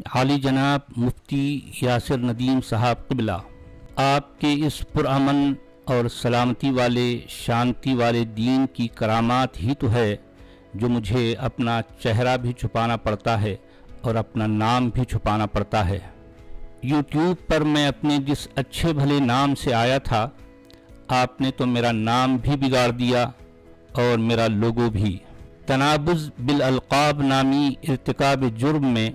عالی جناب مفتی یاسر ندیم صاحب قبلہ، آپ کے اس پرامن اور سلامتی والے شانتی والے دین کی کرامات ہی تو ہے جو مجھے اپنا چہرہ بھی چھپانا پڑتا ہے اور اپنا نام بھی چھپانا پڑتا ہے۔ یوٹیوب پر میں اپنے جس اچھے بھلے نام سے آیا تھا، آپ نے تو میرا نام بھی بگاڑ دیا اور میرا لوگو بھی۔ تنابز بالالقاب نامی ارتکاب جرم میں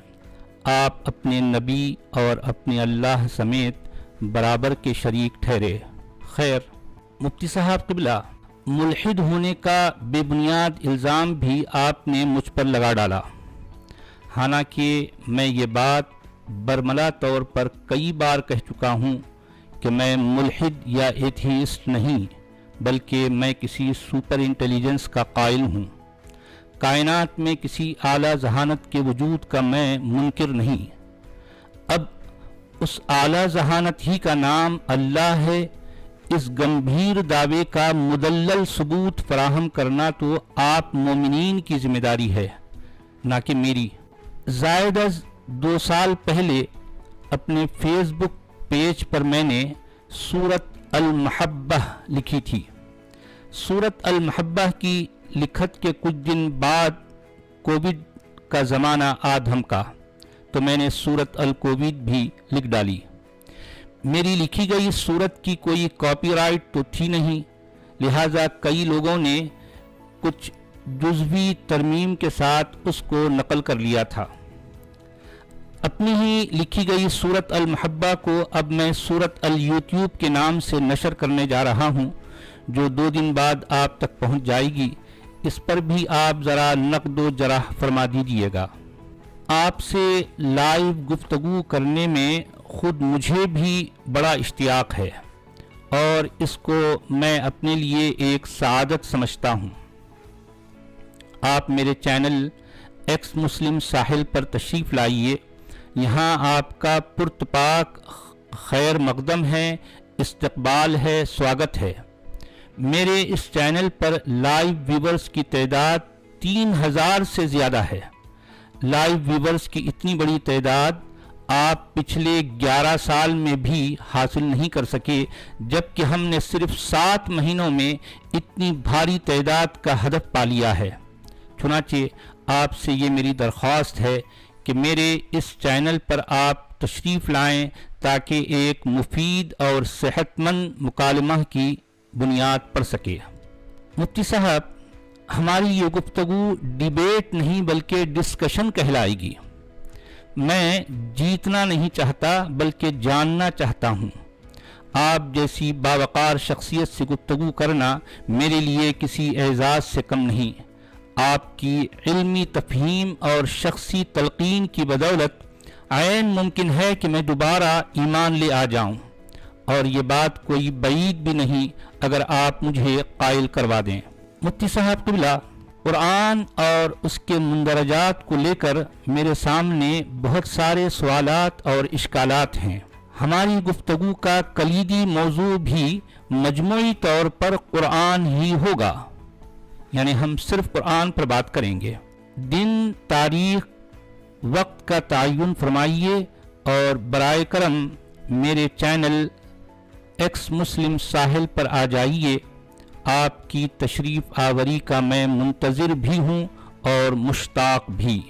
آپ اپنے نبی اور اپنے اللہ سمیت برابر کے شریک ٹھہرے۔ خیر، مفتی صاحب قبلہ، ملحد ہونے کا بے بنیاد الزام بھی آپ نے مجھ پر لگا ڈالا، حالانکہ میں یہ بات برملا طور پر کئی بار کہہ چکا ہوں کہ میں ملحد یا ایتھیسٹ نہیں، بلکہ میں کسی سپر انٹیلیجنس کا قائل ہوں۔ کائنات میں کسی اعلیٰ ذہانت کے وجود کا میں منکر نہیں۔ اب اس اعلیٰ ذہانت ہی کا نام اللہ ہے، اس گمبھیر دعوے کا مدلل ثبوت فراہم کرنا تو آپ مومنین کی ذمہ داری ہے، نہ کہ میری۔ زائد از 2 سال پہلے اپنے فیس بک پیج پر میں نے سورۃ المحبہ لکھی تھی۔ سورۃ المحبہ کی لکھت کے کچھ دن بعد کووڈ کا زمانہ آ دھمکا تو میں نے سورۃ الکووڈ بھی لکھ ڈالی۔ میری لکھی گئی سورت کی کوئی کاپی رائٹ تو تھی نہیں، لہٰذا کئی لوگوں نے کچھ جزوی ترمیم کے ساتھ اس کو نقل کر لیا تھا۔ اپنی ہی لکھی گئی سورۃ المحبہ کو اب میں سورۃ الیوٹیوب کے نام سے نشر کرنے جا رہا ہوں، جو 2 دن بعد آپ تک پہنچ جائے گی۔ اس پر بھی آپ ذرا نقد و جرح فرما دیجیے گا۔ آپ سے لائیو گفتگو کرنے میں خود مجھے بھی بڑا اشتیاق ہے اور اس کو میں اپنے لیے ایک سعادت سمجھتا ہوں۔ آپ میرے چینل ایکس مسلم ساحل پر تشریف لائیے، یہاں آپ کا پرتپاک خیر مقدم ہے، استقبال ہے، سواگت ہے۔ میرے اس چینل پر لائیو ویورز کی تعداد 3000 سے زیادہ ہے۔ لائیو ویورز کی اتنی بڑی تعداد آپ پچھلے 11 سال میں بھی حاصل نہیں کر سکے، جبکہ ہم نے صرف 7 مہینوں میں اتنی بھاری تعداد کا ہدف پا لیا ہے۔ چنانچہ آپ سے یہ میری درخواست ہے کہ میرے اس چینل پر آپ تشریف لائیں تاکہ ایک مفید اور صحت مند مکالمہ کی بنیاد پڑ سکے۔ مفتی صاحب، ہماری یہ گفتگو ڈیبیٹ نہیں بلکہ ڈسکشن کہلائے گی۔ میں جیتنا نہیں چاہتا بلکہ جاننا چاہتا ہوں۔ آپ جیسی باوقار شخصیت سے گفتگو کرنا میرے لیے کسی اعزاز سے کم نہیں۔ آپ کی علمی تفہیم اور شخصی تلقین کی بدولت عین ممکن ہے کہ میں دوبارہ ایمان لے آ جاؤں، اور یہ بات کوئی بعید بھی نہیں اگر آپ مجھے قائل کروا دیں۔ مفتی صاحب قبلہ، قرآن اور اس کے مندرجات کو لے کر میرے سامنے بہت سارے سوالات اور اشکالات ہیں۔ ہماری گفتگو کا کلیدی موضوع بھی مجموعی طور پر قرآن ہی ہوگا، یعنی ہم صرف قرآن پر بات کریں گے۔ دن، تاریخ، وقت کا تعین فرمائیے اور برائے کرم میرے چینل ایکس مسلم ساحل پر آ جائیے۔ آپ کی تشریف آوری کا میں منتظر بھی ہوں اور مشتاق بھی۔